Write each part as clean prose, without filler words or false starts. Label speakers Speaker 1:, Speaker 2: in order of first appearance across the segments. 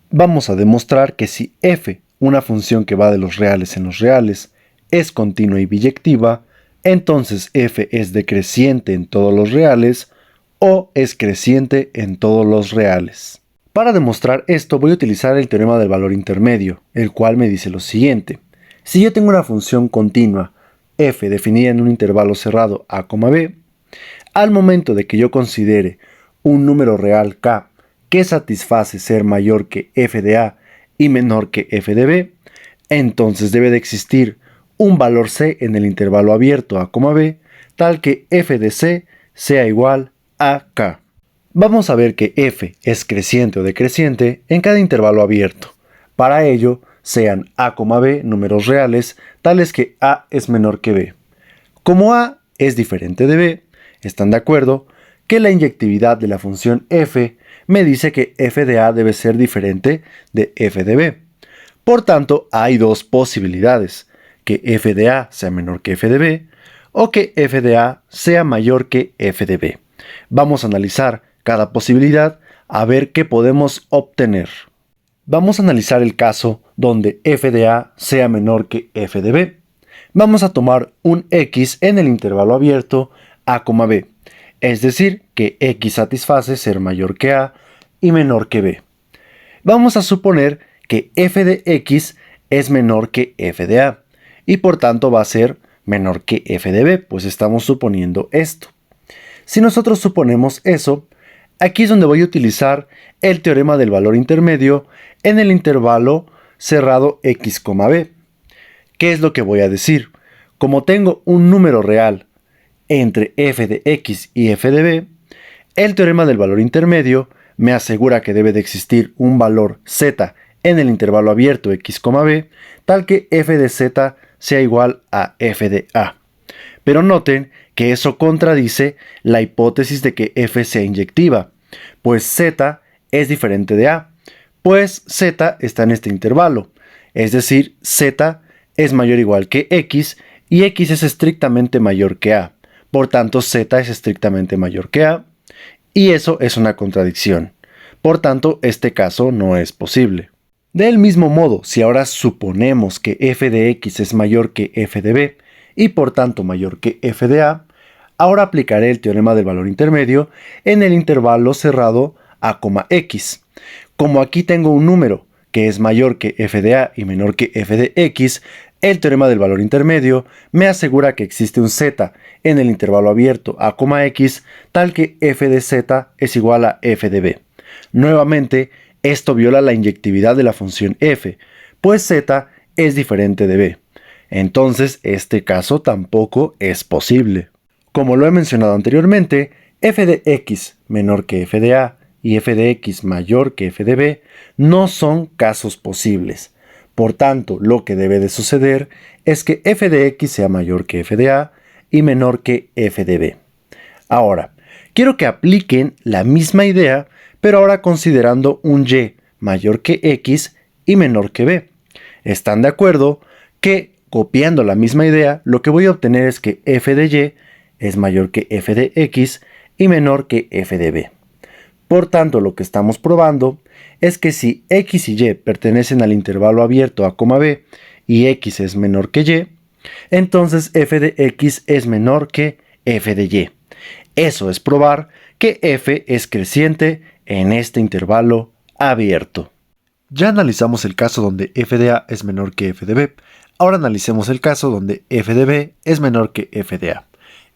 Speaker 1: Vamos a demostrar que si f, una función que va de los reales en los reales, es continua y biyectiva, entonces f es decreciente en todos los reales o es creciente en todos los reales. Para demostrar esto voy a utilizar el teorema del valor intermedio, el cual me dice lo siguiente. Si yo tengo una función continua, f definida en un intervalo cerrado a, b, al momento de que yo considere un número real k que satisface ser mayor que f de a y menor que f de b, entonces debe de existir un valor c en el intervalo abierto a, b, tal que f de c sea igual a k. Vamos a ver que f es creciente o decreciente en cada intervalo abierto. Para ello, sean a, b números reales, tales que a es menor que b. Como a es diferente de b, están de acuerdo que la inyectividad de la función f me dice que f de a debe ser diferente de f de b. Por tanto, hay dos posibilidades, que f de a sea menor que f de b o que f de a sea mayor que f de b. Vamos a analizar cada posibilidad a ver qué podemos obtener. Vamos a analizar el caso donde f de a sea menor que f de b. Vamos a tomar un x en el intervalo abierto a, b, es decir, que x satisface ser mayor que a y menor que b. Vamos a suponer que f de x es menor que f de a y por tanto va a ser menor que f de b, pues estamos suponiendo esto. Si nosotros suponemos eso, aquí es donde voy a utilizar el teorema del valor intermedio en el intervalo cerrado x, b. ¿Qué es lo que voy a decir? Como tengo un número real entre f de x y f de b, el teorema del valor intermedio me asegura que debe de existir un valor z en el intervalo abierto x, b, tal que f de z sea igual a f de a. Pero noten que eso contradice la hipótesis de que f sea inyectiva, pues z es diferente de a, pues z está en este intervalo, es decir, z es mayor o igual que x y x es estrictamente mayor que a, por tanto z es estrictamente mayor que a y eso es una contradicción, por tanto este caso no es posible. Del mismo modo, si ahora suponemos que f de x es mayor que f de b y por tanto mayor que f de a, ahora aplicaré el teorema del valor intermedio en el intervalo cerrado a, x. Como aquí tengo un número que es mayor que f de a y menor que f de x, el teorema del valor intermedio me asegura que existe un z en el intervalo abierto a, x, tal que f de z es igual a f de b. Nuevamente, esto viola la inyectividad de la función f, pues z es diferente de b. Entonces, este caso tampoco es posible. Como lo he mencionado anteriormente, f de x menor que f de a y f de x mayor que f de b no son casos posibles. Por tanto, lo que debe de suceder es que f de x sea mayor que f de a y menor que f de b. Ahora, quiero que apliquen la misma idea, pero ahora considerando un y mayor que x y menor que b. ¿Están de acuerdo que copiando la misma idea, lo que voy a obtener es que f de y es mayor que f de x y menor que f de b? Por tanto, lo que estamos probando es que si x y y pertenecen al intervalo abierto a, b y x es menor que y, entonces f de x es menor que f de y. Eso es probar que f es creciente en este intervalo abierto. Ya analizamos el caso donde f de a es menor que f de b. Ahora analicemos el caso donde f de b es menor que f de a.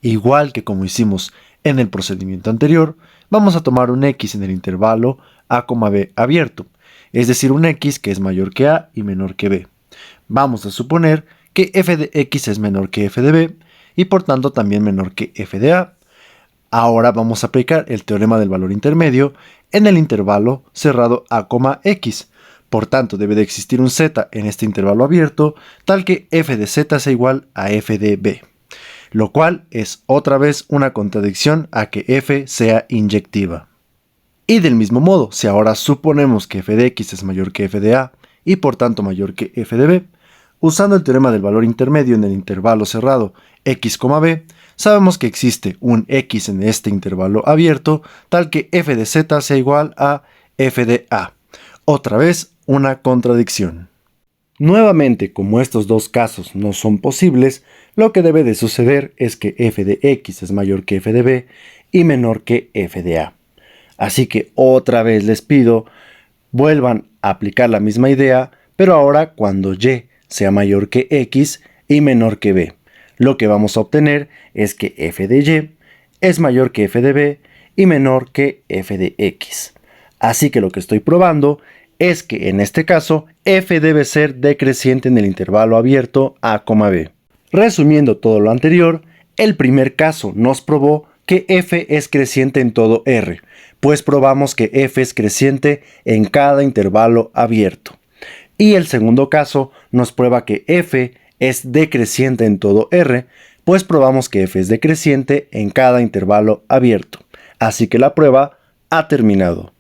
Speaker 1: Igual que como hicimos en el procedimiento anterior, vamos a tomar un x en el intervalo a, b abierto, es decir, un x que es mayor que a y menor que b. Vamos a suponer que f de x es menor que f de b y por tanto también menor que f de a. Ahora vamos a aplicar el teorema del valor intermedio en el intervalo cerrado a, x. Por tanto, debe de existir un z en este intervalo abierto, tal que f de z sea igual a f de b, lo cual es otra vez una contradicción a que f sea inyectiva. Y del mismo modo, si ahora suponemos que f de x es mayor que f de a y por tanto mayor que f de b, usando el teorema del valor intermedio en el intervalo cerrado x, b, sabemos que existe un x en este intervalo abierto, tal que f de z sea igual a f de a. Otra vez, una contradicción. Nuevamente, como estos dos casos no son posibles, lo que debe de suceder es que f de x es mayor que f de b y menor que f de a. Así que otra vez les pido, vuelvan a aplicar la misma idea, pero ahora cuando y sea mayor que x y menor que b. Lo que vamos a obtener es que f de y es mayor que f de b y menor que f de x. Así que lo que estoy probando es que en este caso f debe ser decreciente en el intervalo abierto a, b. Resumiendo todo lo anterior, el primer caso nos probó que f es creciente en todo R, pues probamos que f es creciente en cada intervalo abierto. Y el segundo caso nos prueba que f es decreciente en todo R, pues probamos que f es decreciente en cada intervalo abierto. Así que la prueba ha terminado.